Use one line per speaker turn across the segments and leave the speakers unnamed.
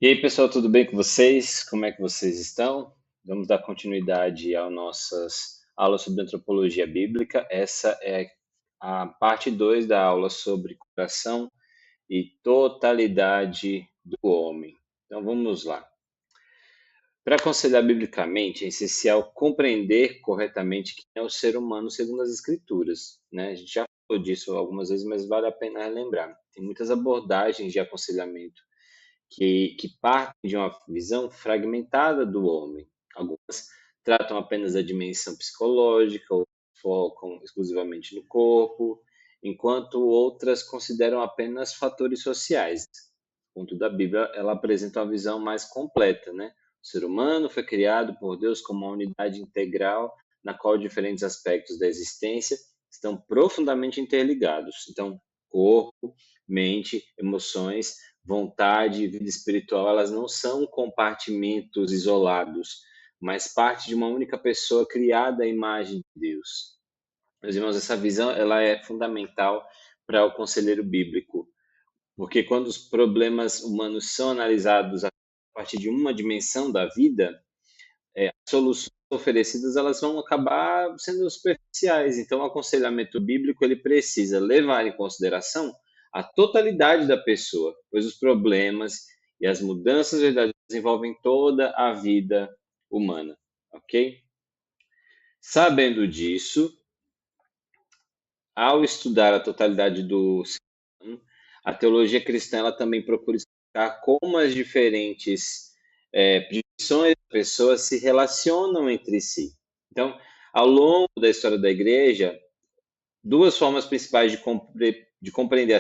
E aí, pessoal, tudo bem com vocês? Como é que vocês estão? Vamos dar continuidade às nossas aulas sobre antropologia bíblica. Essa é a parte 2 da aula sobre coração e totalidade do homem. Então, vamos lá. Para aconselhar biblicamente, é essencial compreender corretamente quem é o ser humano segundo as Escrituras, né? A gente já falou disso algumas vezes, mas vale a pena relembrar. Tem muitas abordagens de aconselhamento que partem de uma visão fragmentada do homem. Algumas tratam apenas da dimensão psicológica ou focam exclusivamente no corpo, enquanto outras consideram apenas fatores sociais. Contudo, a Bíblia ela apresenta uma visão mais completa, né? O ser humano foi criado por Deus como uma unidade integral na qual diferentes aspectos da existência estão profundamente interligados. Então, corpo, mente, emoções, vontade e vida espiritual, elas não são compartimentos isolados, mas parte de uma única pessoa criada à imagem de Deus. Meus irmãos, essa visão ela é fundamental para o conselheiro bíblico, porque quando os problemas humanos são analisados a partir de uma dimensão da vida, as soluções oferecidas elas vão acabar sendo superficiais. Então, o aconselhamento bíblico ele precisa levar em consideração a totalidade da pessoa, pois os problemas e as mudanças verdadeiras envolvem toda a vida humana, ok? Sabendo disso, ao estudar a totalidade do ser humano, a teologia cristã ela também procura explicar como as diferentes dimensões da pessoa se relacionam entre si. Então, ao longo da história da igreja, duas formas principais de compreender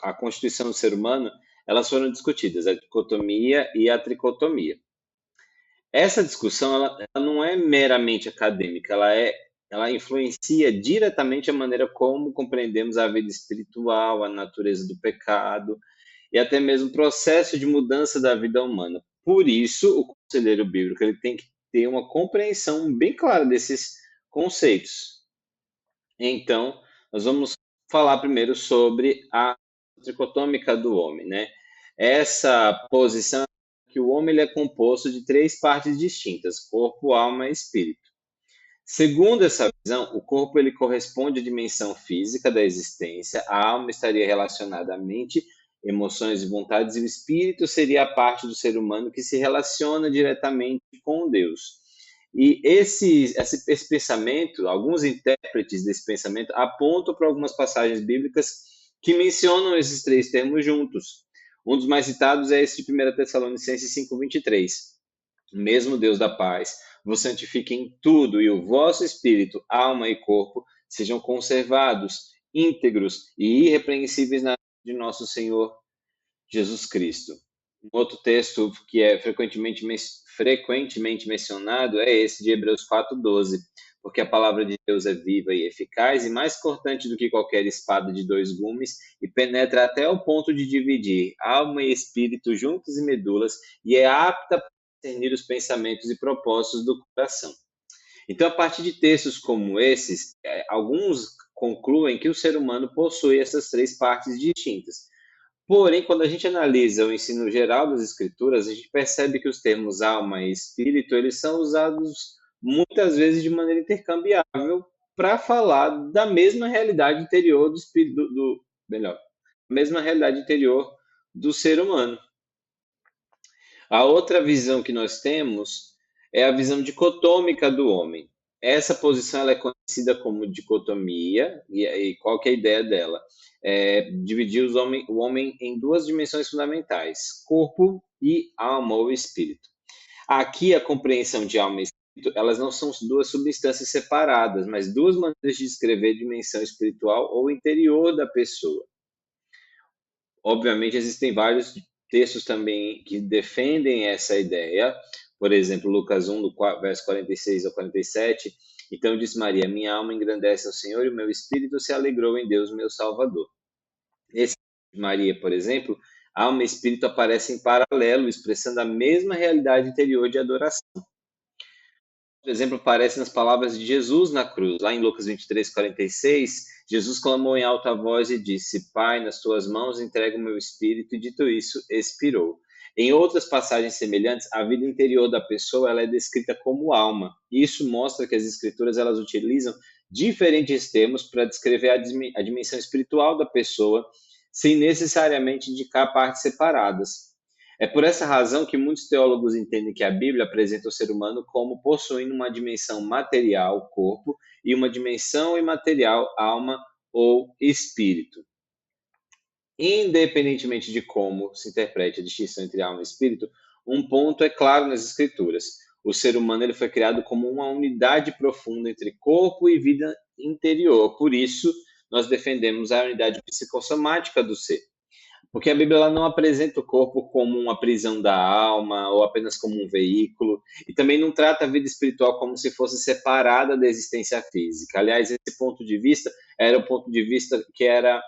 a constituição do ser humano, elas foram discutidas, a dicotomia e a tricotomia. Essa discussão ela não é meramente acadêmica, ela influencia diretamente a maneira como compreendemos a vida espiritual, a natureza do pecado e até mesmo o processo de mudança da vida humana. Por isso, o conselheiro bíblico ele tem que ter uma compreensão bem clara desses conceitos. Então, nós vamos falar primeiro sobre a tricotômica do homem, né? Essa posição é que o homem ele é composto de três partes distintas: corpo, alma e espírito. Segundo essa visão, o corpo ele corresponde à dimensão física da existência, a alma estaria relacionada à mente, emoções e vontades, e o espírito seria a parte do ser humano que se relaciona diretamente com Deus. E esse pensamento, alguns intérpretes desse pensamento apontam para algumas passagens bíblicas que mencionam esses três termos juntos. Um dos mais citados é esse de 1 Tessalonicenses 5:23. O mesmo Deus da paz vos santifique em tudo, e o vosso espírito, alma e corpo sejam conservados, íntegros e irrepreensíveis na de nosso Senhor Jesus Cristo. Um outro texto que é frequentemente mencionado é esse de Hebreus 4:12, porque a palavra de Deus é viva e eficaz e mais cortante do que qualquer espada de dois gumes e penetra até o ponto de dividir alma e espírito juntos e medulas e é apta para discernir os pensamentos e propósitos do coração. Então, a partir de textos como esses, alguns concluem que o ser humano possui essas três partes distintas. Porém, quando a gente analisa o ensino geral das escrituras, a gente percebe que os termos alma e espírito, eles são usados muitas vezes de maneira intercambiável para falar da mesma realidade interior do espírito, melhor, mesma realidade interior do ser humano. A outra visão que nós temos é a visão dicotômica do homem. Essa posição ela é conhecida como dicotomia, e qual que é a ideia dela? É dividir o homem em duas dimensões fundamentais, corpo e alma ou espírito. Aqui a compreensão de alma e espírito, elas não são duas substâncias separadas, mas duas maneiras de descrever a dimensão espiritual ou interior da pessoa. Obviamente, existem vários textos também que defendem essa ideia. Por exemplo, Lucas 1, do verso 46 ao 47. Então disse Maria: minha alma engrandece ao Senhor e o meu espírito se alegrou em Deus, meu Salvador. Esse de Maria, por exemplo, alma e espírito aparecem em paralelo, expressando a mesma realidade interior de adoração. Por exemplo, aparece nas palavras de Jesus na cruz. Lá em Lucas 23:46, Jesus clamou em alta voz e disse: Pai, nas tuas mãos entrego o meu espírito, e dito isso, expirou. Em outras passagens semelhantes, a vida interior da pessoa ela é descrita como alma. Isso mostra que as escrituras elas utilizam diferentes termos para descrever a dimensão espiritual da pessoa, sem necessariamente indicar partes separadas. É por essa razão que muitos teólogos entendem que a Bíblia apresenta o ser humano como possuindo uma dimensão material, corpo, e uma dimensão imaterial, alma ou espírito. Independentemente de como se interprete a distinção entre alma e espírito, um ponto é claro nas escrituras. O ser humano ele foi criado como uma unidade profunda entre corpo e vida interior. Por isso, nós defendemos a unidade psicossomática do ser. Porque a Bíblia ela não apresenta o corpo como uma prisão da alma ou apenas como um veículo, e também não trata a vida espiritual como se fosse separada da existência física. Aliás, esse ponto de vista era o ponto de vista que era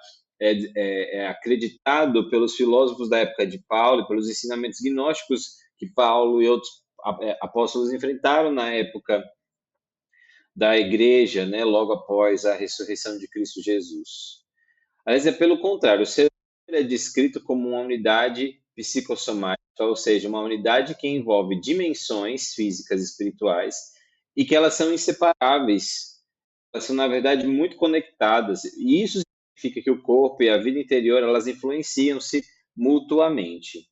acreditado pelos filósofos da época de Paulo, pelos ensinamentos gnósticos que Paulo e outros apóstolos enfrentaram na época da igreja, né, logo após a ressurreição de Cristo Jesus. Aliás, é pelo contrário, o ser humano é descrito como uma unidade psicossomática, ou seja, uma unidade que envolve dimensões físicas e espirituais e que elas são inseparáveis. Elas são, na verdade, muito conectadas. E isso significa que o corpo e a vida interior, elas influenciam-se mutuamente.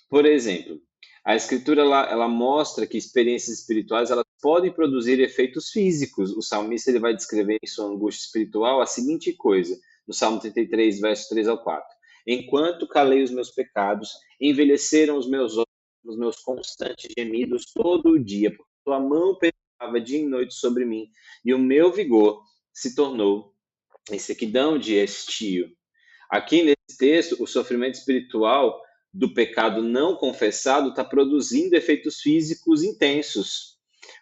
Por exemplo, a escritura ela mostra que experiências espirituais elas podem produzir efeitos físicos. O salmista ele vai descrever em sua angústia espiritual a seguinte coisa, no Salmo 33, versos 3 ao 4. Enquanto calei os meus pecados, envelheceram os meus olhos, os meus constantes gemidos todo o dia, porque tua mão pesava dia e noite sobre mim, e o meu vigor se tornou em sequidão de estio. Aqui nesse texto, o sofrimento espiritual do pecado não confessado está produzindo efeitos físicos intensos.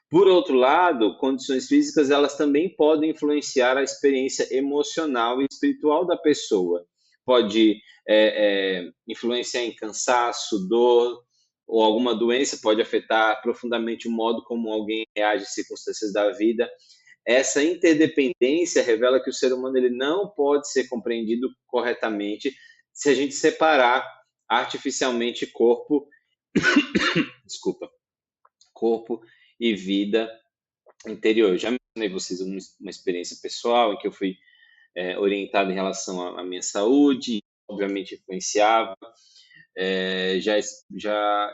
Por outro lado, condições físicas elas também podem influenciar a experiência emocional e espiritual da pessoa. Pode influenciar em cansaço, dor ou alguma doença, pode afetar profundamente o modo como alguém reage às circunstâncias da vida. Essa interdependência revela que o ser humano ele não pode ser compreendido corretamente se a gente separar artificialmente desculpa, corpo e vida interior. Eu já mencionei vocês uma experiência pessoal em que eu fui orientado em relação à minha saúde, obviamente influenciava.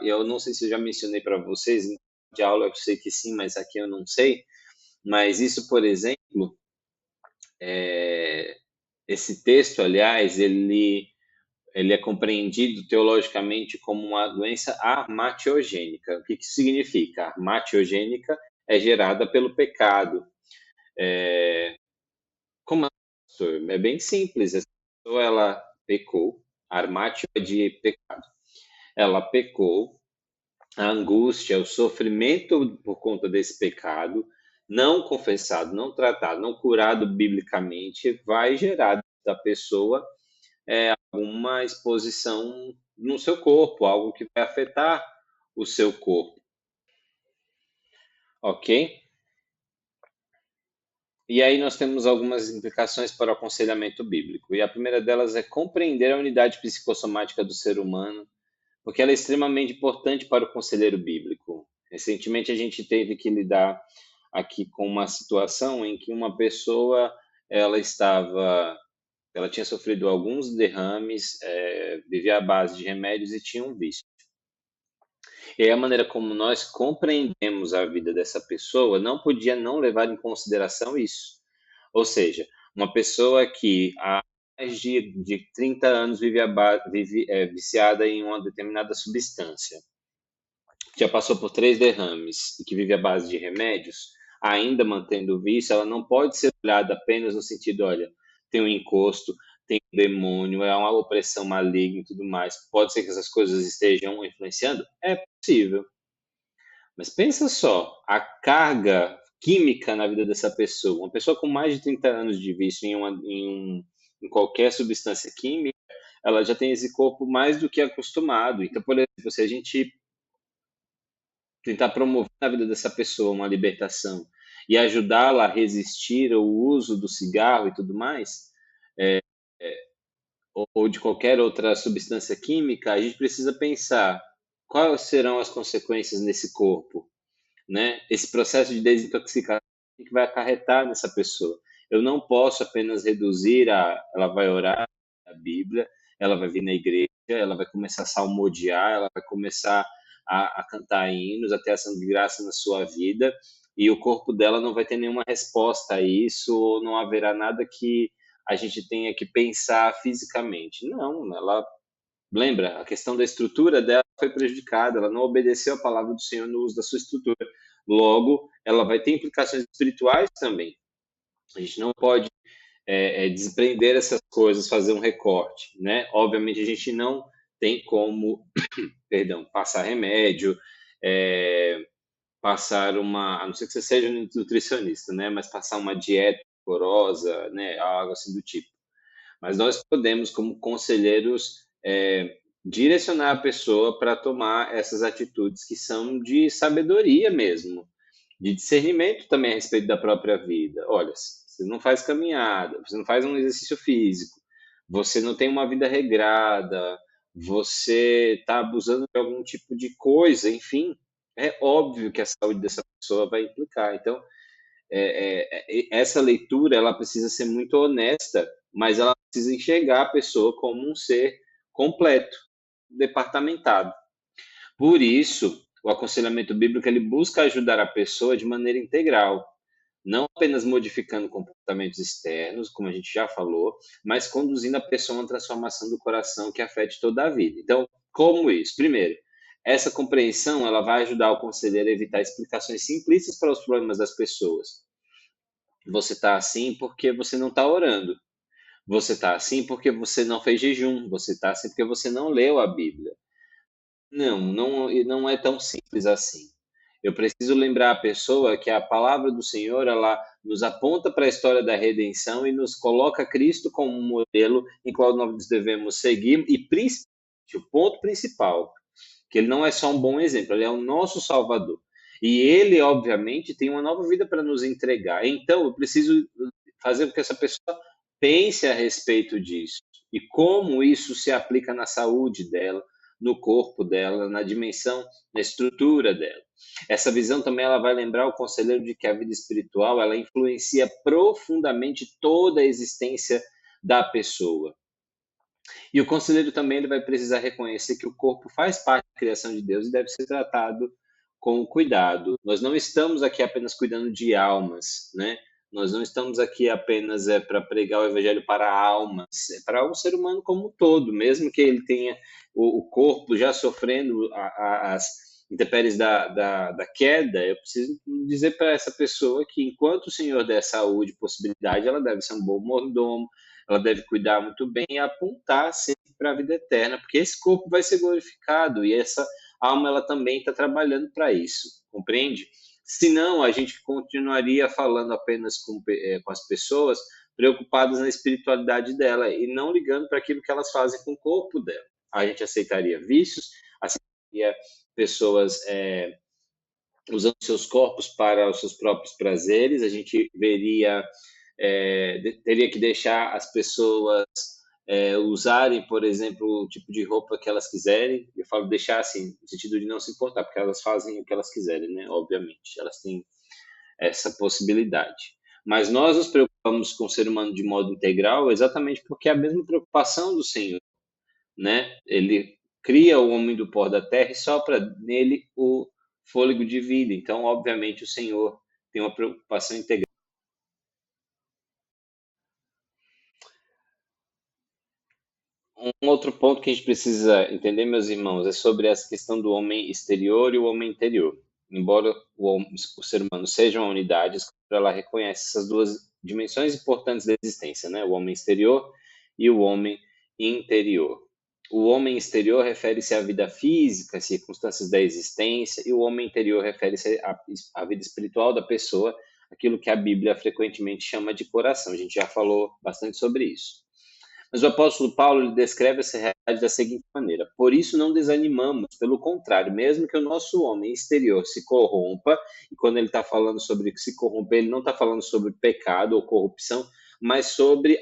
Eu não sei se eu já mencionei para vocês, de aula eu sei que sim, mas aqui eu não sei. Mas isso, por exemplo, esse texto, aliás, ele é compreendido teologicamente como uma doença armatiogênica. O que isso significa? Armatiogênica é gerada pelo pecado. Como é bem simples. Essa pessoa, ela pecou. Armatio é de pecado. Ela pecou. A angústia, o sofrimento por conta desse pecado, não confessado, não tratado, não curado biblicamente, vai gerar da pessoa alguma exposição no seu corpo, algo que vai afetar o seu corpo, ok? E aí nós temos algumas implicações para o aconselhamento bíblico. E a primeira delas é compreender a unidade psicossomática do ser humano, porque ela é extremamente importante para o conselheiro bíblico. Recentemente a gente teve que lidar aqui com uma situação em que uma pessoa ela tinha sofrido alguns derrames, vivia à base de remédios e tinha um vício. E aí a maneira como nós compreendemos a vida dessa pessoa não podia não levar em consideração isso. Ou seja, uma pessoa que há mais de 30 anos vive viciada em uma determinada substância, já passou por 3 derrames e que vive à base de remédios, ainda mantendo o vício, ela não pode ser olhada apenas no sentido, olha, tem um encosto, tem um demônio, é uma opressão maligna e tudo mais. Pode ser que essas coisas estejam influenciando? É possível. Mas pensa só, a carga química na vida dessa pessoa. Uma pessoa com mais de 30 anos de vício em qualquer substância química, ela já tem esse corpo mais do que acostumado. Então, por exemplo, se a gente tentar promover na vida dessa pessoa uma libertação e ajudá-la a resistir ao uso do cigarro e tudo mais, ou de qualquer outra substância química, a gente precisa pensar quais serão as consequências nesse corpo, né? Esse processo de desintoxicação que vai acarretar nessa pessoa. Eu não posso apenas reduzir ela vai orar a Bíblia, ela vai vir na igreja, ela vai começar a salmodiar, ela vai começar a cantar hinos, a ter ação de graça na sua vida, e o corpo dela não vai ter nenhuma resposta a isso, ou não haverá nada que a gente tenha que pensar fisicamente. Não, ela lembra, a questão da estrutura dela foi prejudicada, ela não obedeceu a palavra do Senhor no uso da sua estrutura. Logo, ela vai ter implicações espirituais também. A gente não pode desprender essas coisas, fazer um recorte, né? Obviamente, a gente não tem como, perdão, passar remédio, passar a não ser que você seja nutricionista, né? Mas passar uma dieta rigorosa, né? Algo assim do tipo. Mas nós podemos, como conselheiros, direcionar a pessoa para tomar essas atitudes que são de sabedoria mesmo, de discernimento também a respeito da própria vida. Olha, você não faz caminhada, você não faz um exercício físico, você não tem uma vida regrada, você está abusando de algum tipo de coisa, enfim, é óbvio que a saúde dessa pessoa vai implicar. Então, essa leitura ela precisa ser muito honesta, mas ela precisa enxergar a pessoa como um ser completo, departamentado. Por isso, o aconselhamento bíblico ele busca ajudar a pessoa de maneira integral, não apenas modificando comportamentos externos, como a gente já falou, mas conduzindo a pessoa a uma transformação do coração que afete toda a vida. Então, como isso? Primeiro, essa compreensão ela vai ajudar o conselheiro a evitar explicações simplistas para os problemas das pessoas. Você está assim porque você não está orando. Você está assim porque você não fez jejum. Você está assim porque você não leu a Bíblia. Não é tão simples assim. Eu preciso lembrar a pessoa que a palavra do Senhor, ela nos aponta para a história da redenção e nos coloca Cristo como um modelo em qual nós devemos seguir e principalmente o ponto principal, que ele não é só um bom exemplo, ele é o nosso Salvador. E ele, obviamente, tem uma nova vida para nos entregar. Então, eu preciso fazer com que essa pessoa pense a respeito disso e como isso se aplica na saúde dela, no corpo dela, na dimensão, na estrutura dela. Essa visão também ela vai lembrar o conselheiro de que a vida espiritual ela influencia profundamente toda a existência da pessoa. E o conselheiro também ele vai precisar reconhecer que o corpo faz parte da criação de Deus e deve ser tratado com cuidado. Nós não estamos aqui apenas cuidando de almas, né? Nós não estamos aqui apenas para pregar o evangelho para almas, é para o ser humano como um todo, mesmo que ele tenha o corpo já sofrendo as intempéries da queda, eu preciso dizer para essa pessoa que enquanto o Senhor der saúde e possibilidade, ela deve ser um bom mordomo, ela deve cuidar muito bem e apontar sempre para a vida eterna, porque esse corpo vai ser glorificado e essa alma ela também está trabalhando para isso, compreende? Senão, a gente continuaria falando apenas com as pessoas preocupadas na espiritualidade dela e não ligando para aquilo que elas fazem com o corpo dela. A gente aceitaria vícios, aceitaria pessoas usando seus corpos para os seus próprios prazeres, a gente veria, teria que deixar as pessoas usarem, por exemplo, o tipo de roupa que elas quiserem. Eu falo deixar assim, no sentido de não se importar, porque elas fazem o que elas quiserem, né? Obviamente, elas têm essa possibilidade. Mas nós nos preocupamos com o ser humano de modo integral exatamente porque é a mesma preocupação do Senhor, né? Ele cria o homem do pó da terra e sopra nele o fôlego de vida. Então, obviamente, o Senhor tem uma preocupação integral. Um outro ponto que a gente precisa entender, meus irmãos, é sobre essa questão do homem exterior e o homem interior. Embora o ser humano seja uma unidade, ela reconhece essas duas dimensões importantes da existência, né? O homem exterior e o homem interior. O homem exterior refere-se à vida física, às circunstâncias da existência, e o homem interior refere-se à vida espiritual da pessoa, aquilo que a Bíblia frequentemente chama de coração. A gente já falou bastante sobre isso. Mas o apóstolo Paulo ele descreve essa realidade da seguinte maneira: por isso não desanimamos, pelo contrário, mesmo que o nosso homem exterior se corrompa, e quando ele está falando sobre se corromper, ele não está falando sobre pecado ou corrupção, mas sobre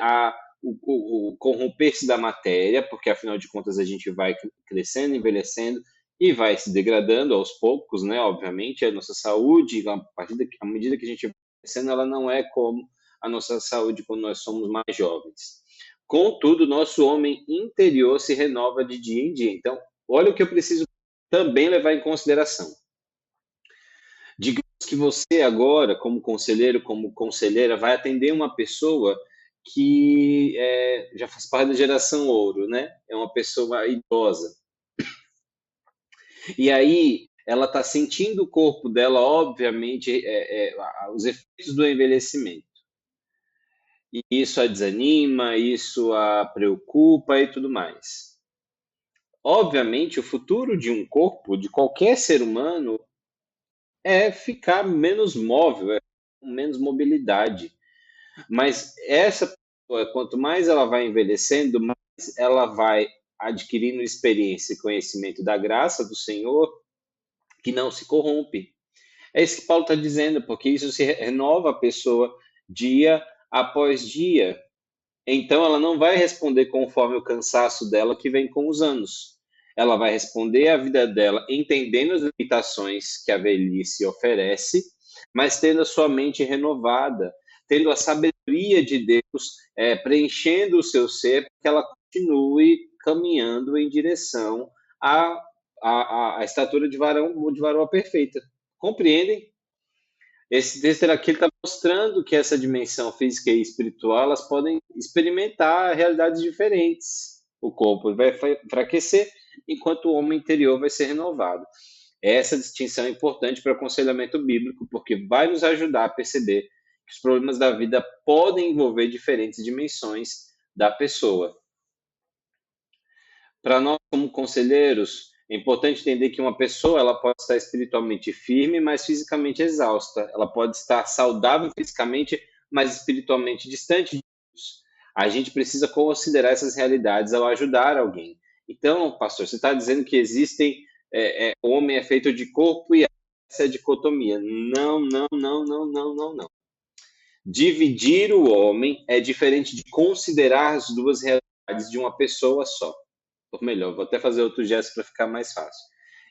o corromper-se da matéria, porque afinal de contas a gente vai crescendo, envelhecendo, e vai se degradando aos poucos, né? Obviamente, a nossa saúde, à medida que a gente vai crescendo, ela não é como a nossa saúde quando nós somos mais jovens. Contudo, nosso homem interior se renova de dia em dia. Então, olha o que eu preciso também levar em consideração. Digamos que você agora, como conselheiro, como conselheira, vai atender uma pessoa que já faz parte da geração ouro, né? É uma pessoa idosa. E aí ela está sentindo o corpo dela, obviamente, os efeitos do envelhecimento. E isso a desanima, isso a preocupa e tudo mais. Obviamente, o futuro de um corpo, de qualquer ser humano, é ficar menos móvel, é com menos mobilidade. Mas essa pessoa, quanto mais ela vai envelhecendo, mais ela vai adquirindo experiência e conhecimento da graça do Senhor, que não se corrompe. É isso que Paulo está dizendo, porque isso se renova a pessoa dia após dia. Então, ela não vai responder conforme o cansaço dela que vem com os anos. Ela vai responder a vida dela entendendo as limitações que a velhice oferece, mas tendo a sua mente renovada, tendo a sabedoria de Deus preenchendo o seu ser, para que ela continue caminhando em direção à estatura de varoa perfeita. Compreendem? Esse texto aqui está mostrando que essa dimensão física e espiritual elas podem experimentar realidades diferentes. O corpo vai enfraquecer, enquanto o homem interior vai ser renovado. Essa distinção é importante para o aconselhamento bíblico, porque vai nos ajudar a perceber que os problemas da vida podem envolver diferentes dimensões da pessoa. Para nós, como conselheiros, é importante entender que uma pessoa ela pode estar espiritualmente firme, mas fisicamente exausta. Ela pode estar saudável fisicamente, mas espiritualmente distante de Deus. A gente precisa considerar essas realidades ao ajudar alguém. Então, pastor, você está dizendo que existem o homem é feito de corpo e essa é a dicotomia. Não, não, não, não, não, não, não. Dividir o homem é diferente de considerar as duas realidades de uma pessoa só. Ou melhor, vou até fazer outro gesto para ficar mais fácil.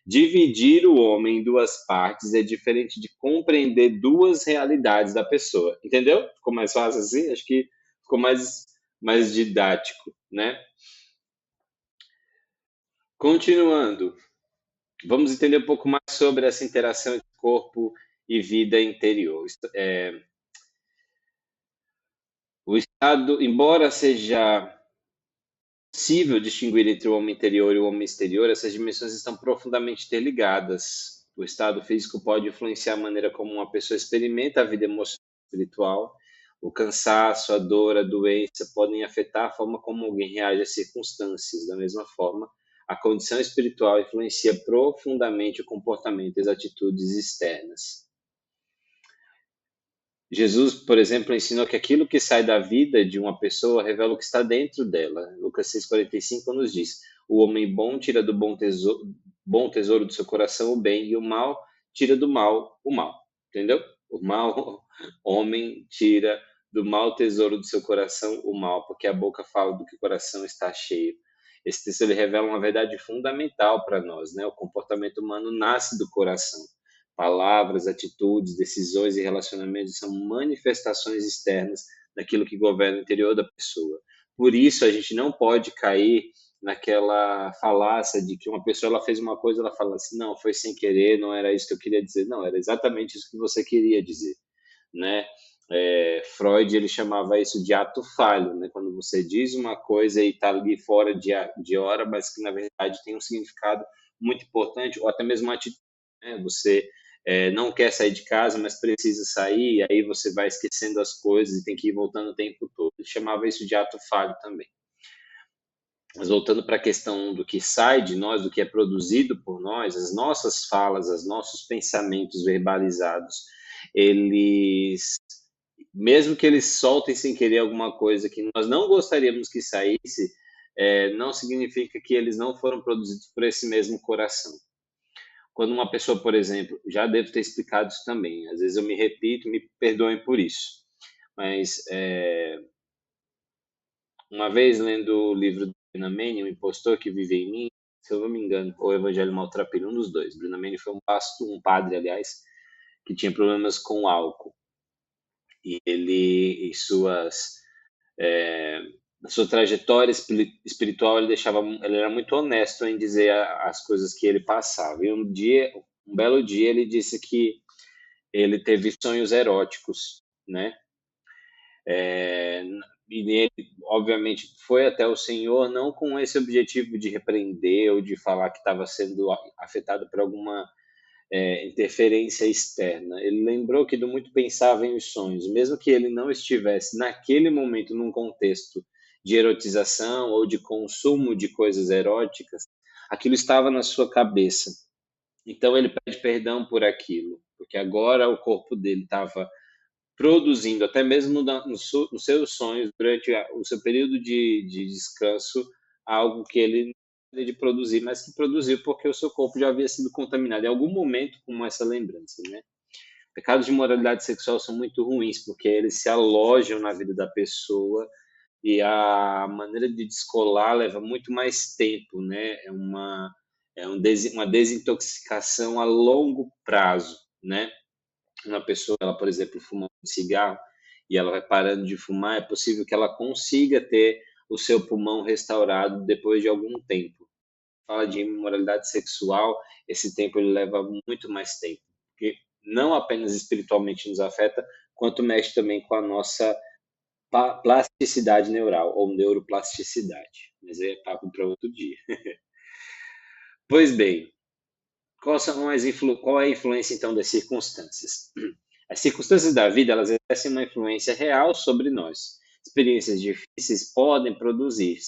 Dividir o homem em duas partes é diferente de compreender duas realidades da pessoa. Entendeu? Ficou mais fácil assim? Acho que ficou mais didático, né? Continuando, vamos entender um pouco mais sobre essa interação entre corpo e vida interior. O estado, embora seja possível distinguir entre o homem interior e o homem exterior, essas dimensões estão profundamente interligadas. O estado físico pode influenciar a maneira como uma pessoa experimenta a vida emocional e espiritual. O cansaço, a dor, a doença podem afetar a forma como alguém reage às circunstâncias. Da mesma forma, a condição espiritual influencia profundamente o comportamento e as atitudes externas. Jesus, por exemplo, ensinou que aquilo que sai da vida de uma pessoa revela o que está dentro dela. Lucas 6,45 nos diz: o homem bom tira do bom tesouro do seu coração o bem, e o mal tira do mal o mal. Entendeu? O mal, homem tira do mau tesouro do seu coração o mal, porque a boca fala do que o coração está cheio. Esse texto ele revela uma verdade fundamental para nós, né? O comportamento humano nasce do coração. Palavras, atitudes, decisões e relacionamentos são manifestações externas daquilo que governa o interior da pessoa. Por isso, a gente não pode cair naquela falácia de que uma pessoa ela fez uma coisa, ela fala assim, não, foi sem querer, não era isso que eu queria dizer. Não, era exatamente isso que você queria dizer, né? Freud ele chamava isso de ato falho, né? Quando você diz uma coisa e está ali fora de hora, mas que na verdade tem um significado muito importante, ou até mesmo uma atitude, né? Você não quer sair de casa, mas precisa sair, e aí você vai esquecendo as coisas e tem que ir voltando o tempo todo. Ele chamava isso de ato falho também. Mas voltando para a questão do que sai de nós, do que é produzido por nós, as nossas falas, os nossos pensamentos verbalizados, eles, mesmo que eles soltem sem querer alguma coisa que nós não gostaríamos que saísse, não significa que eles não foram produzidos por esse mesmo coração. Quando uma pessoa, por exemplo, já devo ter explicado isso também, às vezes eu me repito, me perdoem por isso, mas uma vez lendo o livro do Benjamin, O Impostor que Vive em Mim, se eu não me engano, ou o Evangelho Maltrapilho, um dos dois. Bruno Mendes foi um pastor, um padre, aliás, que tinha problemas com álcool. E ele, em é, na sua trajetória espiritual, ele era muito honesto em dizer as coisas que ele passava. E um belo dia, ele disse que ele teve sonhos eróticos, né? É, e ele, obviamente, foi até o Senhor não com esse objetivo de repreender ou de falar que estava sendo afetado por alguma interferência externa. Ele lembrou que do muito pensava em os sonhos, mesmo que ele não estivesse naquele momento num contexto de erotização ou de consumo de coisas eróticas, aquilo estava na sua cabeça. Então ele pede perdão por aquilo, porque agora o corpo dele estava produzindo, até mesmo nos seus sonhos, durante o seu período de descanso, algo que ele não gostaria de produzir, mas que produziu porque o seu corpo já havia sido contaminado em algum momento com essa lembrança, né? Pecados de moralidade sexual são muito ruins, porque eles se alojam na vida da pessoa e a maneira de descolar leva muito mais tempo, né? Uma desintoxicação a longo prazo, né? Uma pessoa, ela, por exemplo, fuma um cigarro e ela vai parando de fumar, é possível que ela consiga ter o seu pulmão restaurado depois de algum tempo. Fala de imoralidade sexual, esse tempo ele leva muito mais tempo, porque não apenas espiritualmente nos afeta, quanto mexe também com a nossa plasticidade neural ou neuroplasticidade. Mas é papo para outro dia. Pois bem, qual é a influência então das circunstâncias? As circunstâncias da vida, elas exercem uma influência real sobre nós. Experiências difíceis podem produzir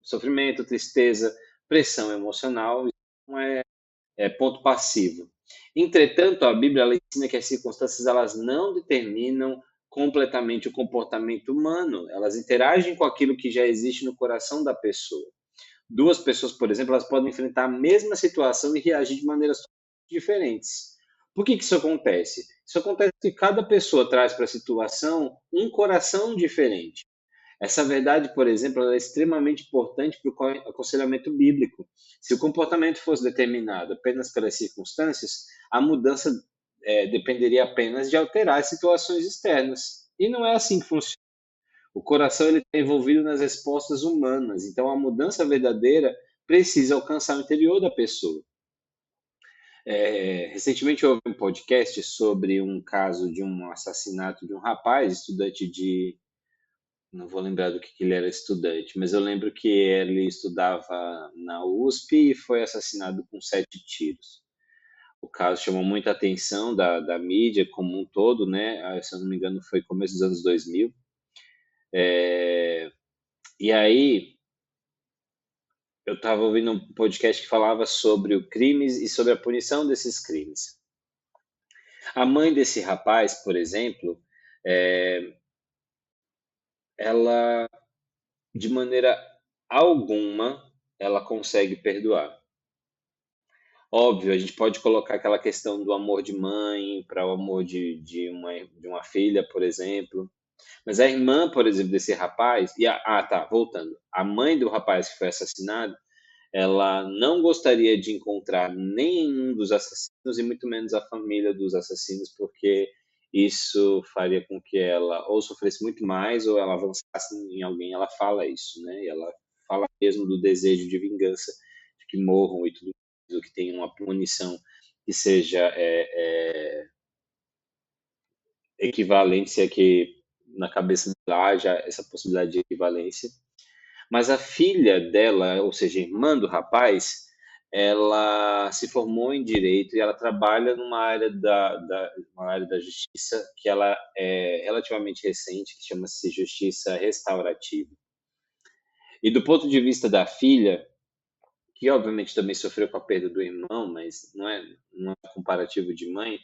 sofrimento, tristeza, pressão emocional, isso não é ponto passivo. Entretanto, a Bíblia ela ensina que as circunstâncias elas não determinam completamente o comportamento humano, elas interagem com aquilo que já existe no coração da pessoa. Duas pessoas, por exemplo, elas podem enfrentar a mesma situação e reagir de maneiras diferentes. Por que isso acontece? Isso acontece porque cada pessoa traz para a situação um coração diferente. Essa verdade, por exemplo, é extremamente importante para o aconselhamento bíblico. Se o comportamento fosse determinado apenas pelas circunstâncias, a mudança dependeria apenas de alterar as situações externas. E não é assim que funciona. O coração ele está envolvido nas respostas humanas, então a mudança verdadeira precisa alcançar o interior da pessoa. Recentemente eu ouvi um podcast sobre um caso de um assassinato de um rapaz, estudante de. Não vou lembrar do que ele era estudante, mas eu lembro que ele estudava na USP e foi assassinado com 7 tiros. O caso chamou muita atenção da mídia como um todo, né? Se eu não me engano, foi começo dos anos 2000. E aí, eu estava ouvindo um podcast que falava sobre o crimes e sobre a punição desses crimes. A mãe desse rapaz, por exemplo, ela, de maneira alguma, ela consegue perdoar. Óbvio, a gente pode colocar aquela questão do amor de mãe para o amor de uma filha, por exemplo. Mas a irmã, por exemplo, desse rapaz, tá, voltando. A mãe do rapaz que foi assassinado, ela não gostaria de encontrar nenhum dos assassinos e muito menos a família dos assassinos, porque isso faria com que ela ou sofresse muito mais ou ela avançasse em alguém. Ela fala isso, né? E ela fala mesmo do desejo de vingança, de que morram e tudo mais, ou que tenham uma punição que seja equivalente, se é que na cabeça dela haja essa possibilidade de equivalência. Mas a filha dela, ou seja, a irmã do rapaz, ela se formou em direito e ela trabalha uma área da justiça que ela é relativamente recente, que chama-se justiça restaurativa. E do ponto de vista da filha, que obviamente também sofreu com a perda do irmão, mas não é comparativo de mãe,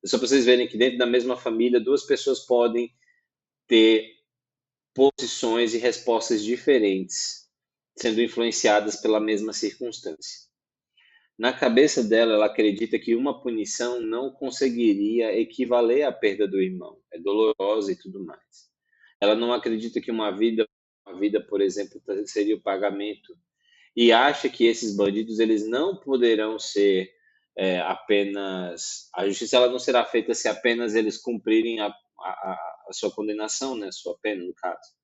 é só para vocês verem que dentro da mesma família, duas pessoas podem ter posições e respostas diferentes, sendo influenciadas pela mesma circunstância. Na cabeça dela, ela acredita que uma punição não conseguiria equivaler à perda do irmão. É dolorosa e tudo mais. Ela não acredita que uma vida, por exemplo, seria o pagamento. e acha que esses bandidos eles não poderão ser apenas a justiça ela não será feita se apenas eles cumprirem a sua condenação, né, a sua pena no caso.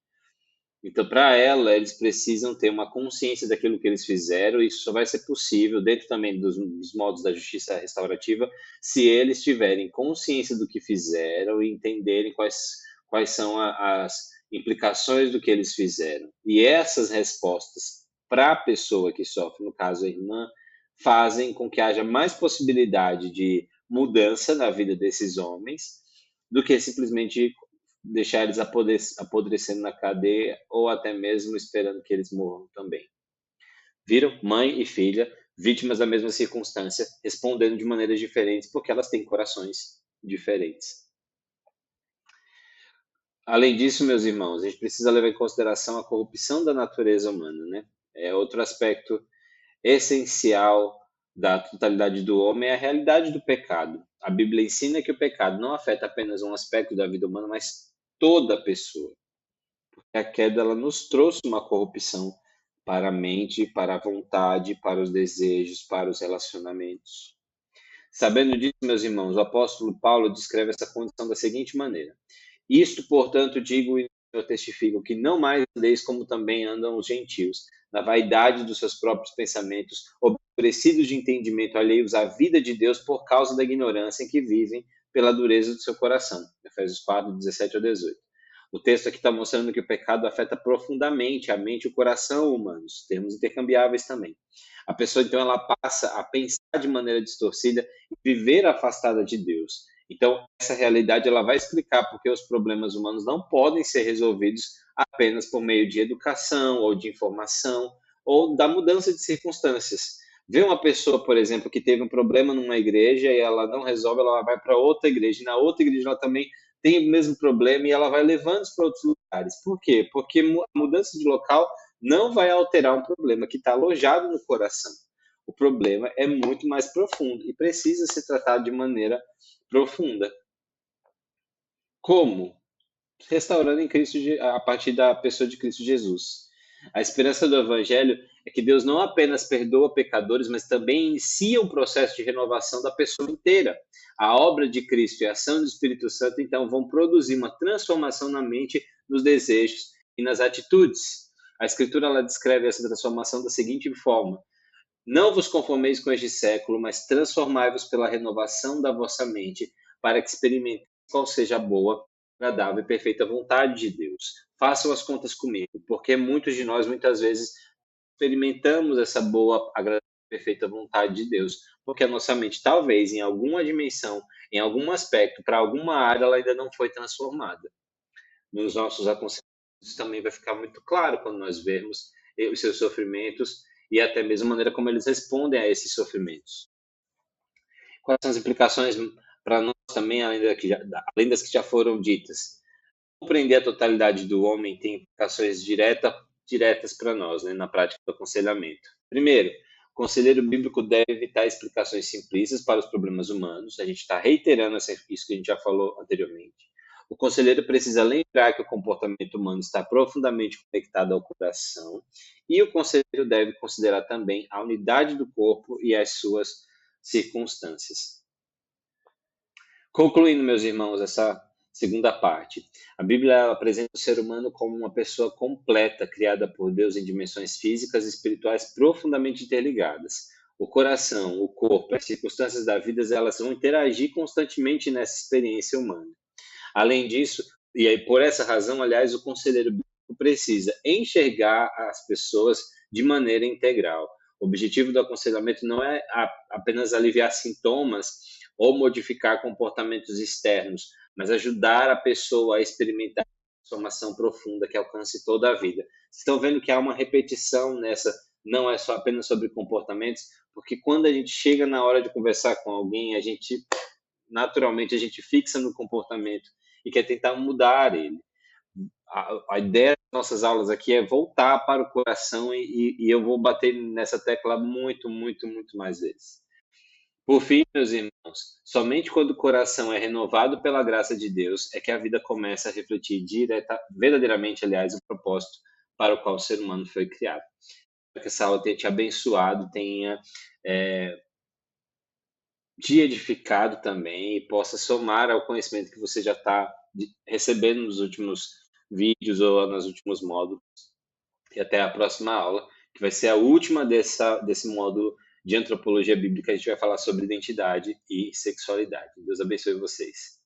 Então, para ela, eles precisam ter uma consciência daquilo que eles fizeram, e isso só vai ser possível, dentro também dos modos da justiça restaurativa, se eles tiverem consciência do que fizeram e entenderem quais são as implicações do que eles fizeram. E essas respostas para a pessoa que sofre, no caso a irmã, fazem com que haja mais possibilidade de mudança na vida desses homens do que simplesmente deixar eles apodrecendo na cadeia ou até mesmo esperando que eles morram também. Viram? Mãe e filha, vítimas da mesma circunstância, respondendo de maneiras diferentes porque elas têm corações diferentes. Além disso, meus irmãos, a gente precisa levar em consideração a corrupção da natureza humana, né? É outro aspecto essencial da totalidade do homem é a realidade do pecado. A Bíblia ensina que o pecado não afeta apenas um aspecto da vida humana, mas toda a pessoa. A queda ela nos trouxe uma corrupção para a mente, para a vontade, para os desejos, para os relacionamentos. Sabendo disso, meus irmãos, o apóstolo Paulo descreve essa condição da seguinte maneira: isto, portanto, digo e eu testifico que não mais andeis como também andam os gentios, na vaidade dos seus próprios pensamentos, oferecidos de entendimento alheios à vida de Deus por causa da ignorância em que vivem pela dureza do seu coração. Efésios 4, 17 ao 18. O texto aqui está mostrando que o pecado afeta profundamente a mente e o coração humanos, termos intercambiáveis também. A pessoa, então, ela passa a pensar de maneira distorcida e viver afastada de Deus. Então, essa realidade ela vai explicar porque os problemas humanos não podem ser resolvidos apenas por meio de educação ou de informação ou da mudança de circunstâncias. Ver uma pessoa, por exemplo, que teve um problema numa igreja e ela não resolve, ela vai para outra igreja, e na outra igreja ela também tem o mesmo problema e ela vai levando para outros lugares. Por quê? Porque a mudança de local não vai alterar um problema que está alojado no coração. O problema é muito mais profundo e precisa ser tratado de maneira profunda. Como? Restaurando em Cristo a partir da pessoa de Cristo Jesus. A esperança do Evangelho é que Deus não apenas perdoa pecadores, mas também inicia um processo de renovação da pessoa inteira. A obra de Cristo e a ação do Espírito Santo, então, vão produzir uma transformação na mente, nos desejos e nas atitudes. A Escritura ela descreve essa transformação da seguinte forma: não vos conformeis com este século, mas transformai-vos pela renovação da vossa mente, para que experimenteis qual seja a boa, agradável e perfeita vontade de Deus. Façam as contas comigo, porque muitos de nós, muitas vezes, experimentamos essa boa, agradável e perfeita vontade de Deus, porque a nossa mente, talvez, em alguma dimensão, em algum aspecto, para alguma área, ela ainda não foi transformada. Nos nossos aconselhamentos, isso também vai ficar muito claro quando nós vermos os seus sofrimentos e até mesmo a maneira como eles respondem a esses sofrimentos. Quais são as implicações para nós também, além das que já foram ditas? Compreender a totalidade do homem tem implicações diretas para nós, né, na prática do aconselhamento. Primeiro, o conselheiro bíblico deve evitar explicações simplistas para os problemas humanos. A gente está reiterando isso que a gente já falou anteriormente. O conselheiro precisa lembrar que o comportamento humano está profundamente conectado ao coração, e o conselheiro deve considerar também a unidade do corpo e as suas circunstâncias. Concluindo, meus irmãos, essa segunda parte, a Bíblia apresenta o ser humano como uma pessoa completa, criada por Deus em dimensões físicas e espirituais profundamente interligadas. O coração, o corpo, as circunstâncias da vida, elas vão interagir constantemente nessa experiência humana. Além disso, e aí por essa razão, aliás, o conselheiro bíblico precisa enxergar as pessoas de maneira integral. O objetivo do aconselhamento não é apenas aliviar sintomas ou modificar comportamentos externos, mas ajudar a pessoa a experimentar a transformação profunda que alcance toda a vida. Vocês estão vendo que há uma repetição nessa, não é só apenas sobre comportamentos, porque quando a gente chega na hora de conversar com alguém, naturalmente a gente fixa no comportamento e quer tentar mudar ele. A ideia das nossas aulas aqui é voltar para o coração e eu vou bater nessa tecla muito, muito, muito mais vezes. Por fim, meus irmãos, somente quando o coração é renovado pela graça de Deus é que a vida começa a refletir verdadeiramente, aliás, o propósito para o qual o ser humano foi criado. que essa aula tenha te abençoado, tenha te edificado também e possa somar ao conhecimento que você já está recebendo nos últimos vídeos ou nos últimos módulos. E até a próxima aula, que vai ser a última desse módulo de antropologia bíblica. A gente vai falar sobre identidade e sexualidade. Deus abençoe vocês.